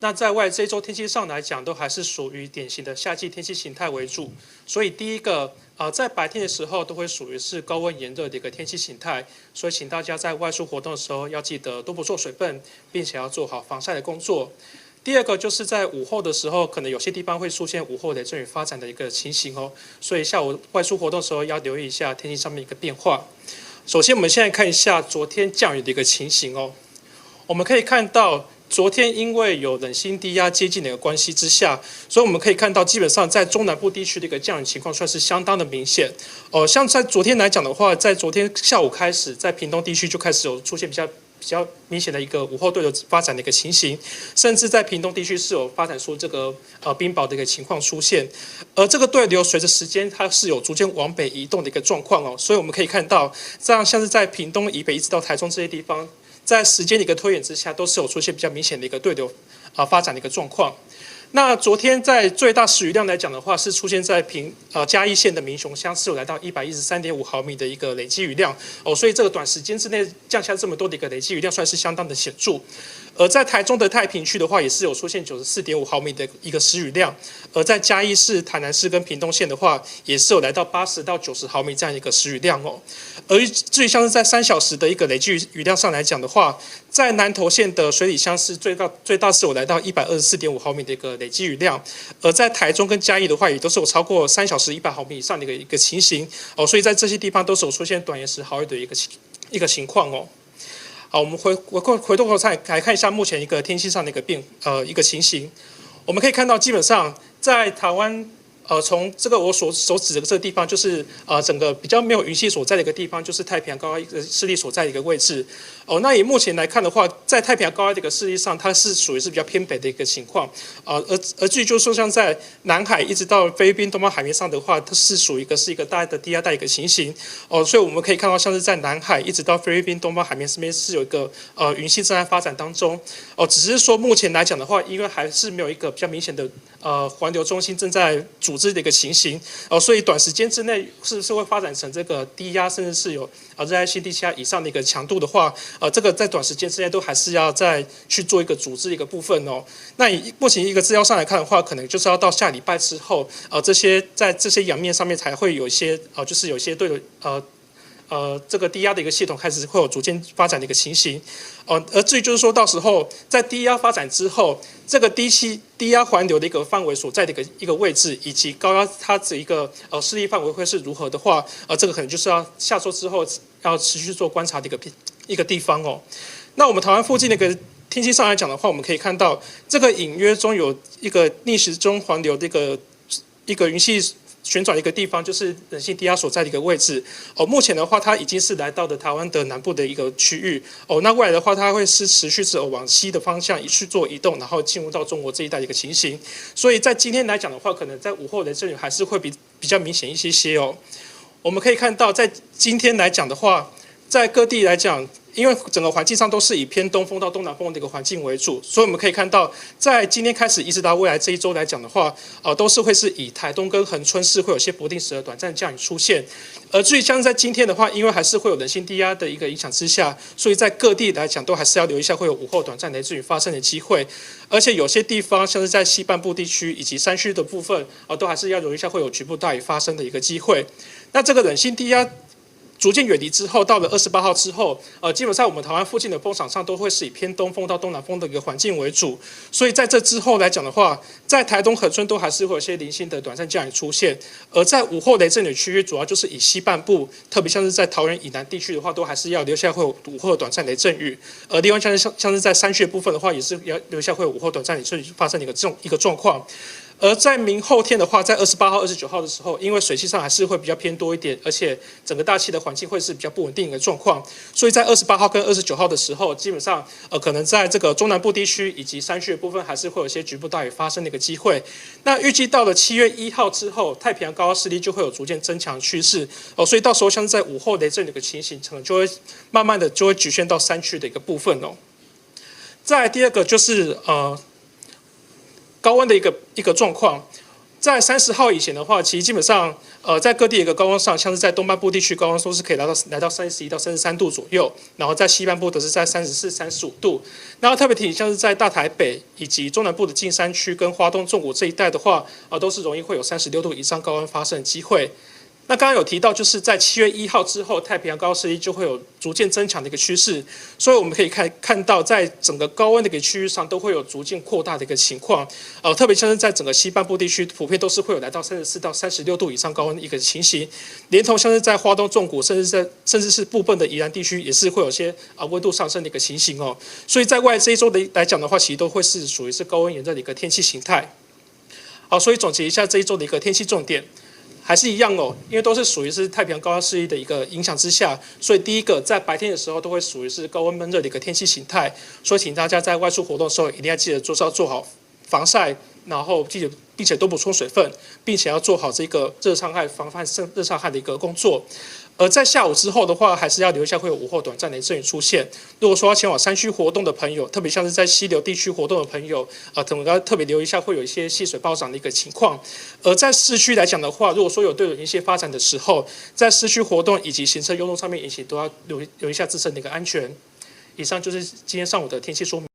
那在外这一周天气上来讲，都还是属于典型的夏季天气形态为主。所以第一个，在白天的时候都会属于是高温炎热的一个天气形态，所以请大家在外出活动的时候要记得多补做水分，并且要做好防晒的工作。第二个就是在午后的时候，可能有些地方会出现午后雷阵雨发展的一个情形哦，所以下午外出活动的时候要留意一下天气上面一个变化。首先，我们现在看一下昨天降雨的一个情形哦，我们可以看到。昨天因为有冷心低压接近的一个关系之下，所以我们可以看到，基本上在中南部地区的一个降雨情况算是相当的明显。像在昨天来讲的话，在昨天下午开始，在屏东地区就开始有出现比较明显的一个午后对流发展的一个情形，甚至在屏东地区是有发展出这个冰雹的一个情况出现。而这个对流随着时间它是有逐渐往北移动的一个状况哦，所以我们可以看到，这样像是在屏东以北一直到台中这些地方。在时间的一个推演之下，都是有出现比较明显的一个对流发展的一个状况。那昨天在最大时雨量来讲的话，是出现在嘉义县的民雄乡，是有来到113.5毫米的一个累积雨量哦，所以这个短时间之内降下这么多的一个累积雨量，算是相当的显著。而在台中的太平区的话，也是有出现94.5毫米的一个时雨量，而在嘉义市、台南市跟屏东县的话，也是有来到80到90毫米这样一个时雨量哦。而至于像是在3小时的一个累积雨量上来讲的话，在南投县的水里乡是最大是有来到124.5毫米的一个累积雨量，而在台中跟嘉义的话，也都是有超过3小时100毫米以上的一个情形哦，所以在这些地方都是有出现短延时豪雨的一个情况哦。好，我们回头来看一下目前一个天气上的一个情形，我们可以看到基本上在台湾。从这个我所指的这个地方，就是整个比较没有云系所在的一个地方，就是太平洋高压势力所在的一个位置。那以目前来看的话，在太平洋高压的一个势力上，它是属于是比较偏北的一个情况。而至于就是说，像在南海一直到菲律宾东方海面上的话，它是属于一个大的低压带一个情形。所以我们可以看到，像是在南海一直到菲律宾东方海面这边是有一个云系正在发展当中。只是说目前来讲的话，因为还是没有一个比较明显的环流中心正在组织的一个情形，所以短时间之内是不是会发展成这个低压，甚至是有热带性低气压以上的一个强度的话，这个在短时间之内都还是要再去做一个组织的一个部分哦。那以目前一个资料上来看的话，可能就是要到下礼拜之后，在这些洋面上面才会有一些就是有一些对这个低压的一个系统开始会有逐渐发展的一个情形，而至于就是说到时候在低压发展之后，这个低压环流的一个范围所在的一个位置，以及高压它的一个势力范围会是如何的话，这个可能就是要下周之后要持续做观察的一个地方哦。那我们台湾附近的一个天气上来讲的话，我们可以看到这个隐约中有一个逆时钟环流的一个云系。旋转的一个地方就是冷性低压所在的一个位置目前的话，它已经是来到了台湾的南部的一个区域那未来的话，它会是持续往西的方向去做移动，然后进入到中国这一带的一个情形。所以在今天来讲的话，可能在午后雷阵雨还是会比较明显一些哦。我们可以看到，在今天来讲的话，在各地来讲。因为整个环境上都是以偏东风到东南风的一个环境为主，所以我们可以看到，在今天开始一直到未来这一周来讲的话，都是会是以台东跟恒春市会有些不定时的短暂降雨出现。而至于像在今天的话，因为还是会有冷心低压的一个影响之下，所以在各地来讲都还是要留意一下会有午后短暂雷阵雨发生的机会。而且有些地方像是在西半部地区以及山区的部分，都还是要留意一下会有局部大雨发生的一个机会。那这个冷心低压。逐渐远离之后，到了28号之后，基本上我们台湾附近的风场上都会是以偏东风到东南风的一个环境为主，所以在这之后来讲的话，在台东恒春都还是会有些零星的短暂降雨出现，而在午后雷阵雨区域，主要就是以西半部，特别像是在桃园以南地区的话，都还是要留下会有午后短暂雷阵雨，另外像是在山区部分的话，也是要留下会有午后短暂雷阵雨发生的一个状况。而在明后天的话，在28号、29号的时候，因为水汽上还是会比较偏多一点，而且整个大气的环境会是比较不稳定的一个状况，所以在28号跟29号的时候，基本上可能在这个中南部地区以及山区的部分，还是会有一些局部大雨发生的一个机会。那预计到了7月1号之后，太平洋高压势力就会有逐渐增强趋势所以到时候像是在午后雷阵雨的一个情形，可能就会慢慢的就会局限到山区的一个部分哦。再来第二个就是高温的一个状况，在30号以前的话，其实基本上，在各地的一个高温上，像是在东半部地区高温都是可以来到31到33度左右，然后在西半部则是在34、35度。然后特别提醒，像是在大台北以及中南部的近山区跟花东纵谷这一带的话，都是容易会有36度以上高温发生的机会。那刚刚有提到，就是在7月1号之后，太平洋高压势力就会有逐渐增强的一个趋势，所以我们可以看到，在整个高温的一个区域上，都会有逐渐扩大的一个情况。特别像是在整个西半部地区，普遍都是会有来到34到36度以上高温的一个情形，连同像是在花东纵谷，甚至是部分的宜兰地区，也是会有些温度上升的一个情形哦。所以在未来这一周的来讲的话，其实都会是属于是高温炎热的一个天气形态。好，所以总结一下这一周的一个天气重点。还是一样哦，因为都是属于是太平洋高压势力的一个影响之下，所以第一个在白天的时候都会属于是高温闷热的一个天气形态，所以请大家在外出活动的时候一定要记得做好防晒，然后并且多补充水分，并且要做好这个热伤害防范热伤害的一个工作。而在下午之后的话，还是要留意一下会有午后短暂的阵雨出现。如果说要前往山区活动的朋友，特别像是在溪流地区活动的朋友，可能要特别留意一下会有一些溪水暴涨的一个情况。而在市区来讲的话，如果说有对流一些发展的时候，在市区活动以及行车优动上面，也都要留意一下自身的一个安全。以上就是今天上午的天气说明。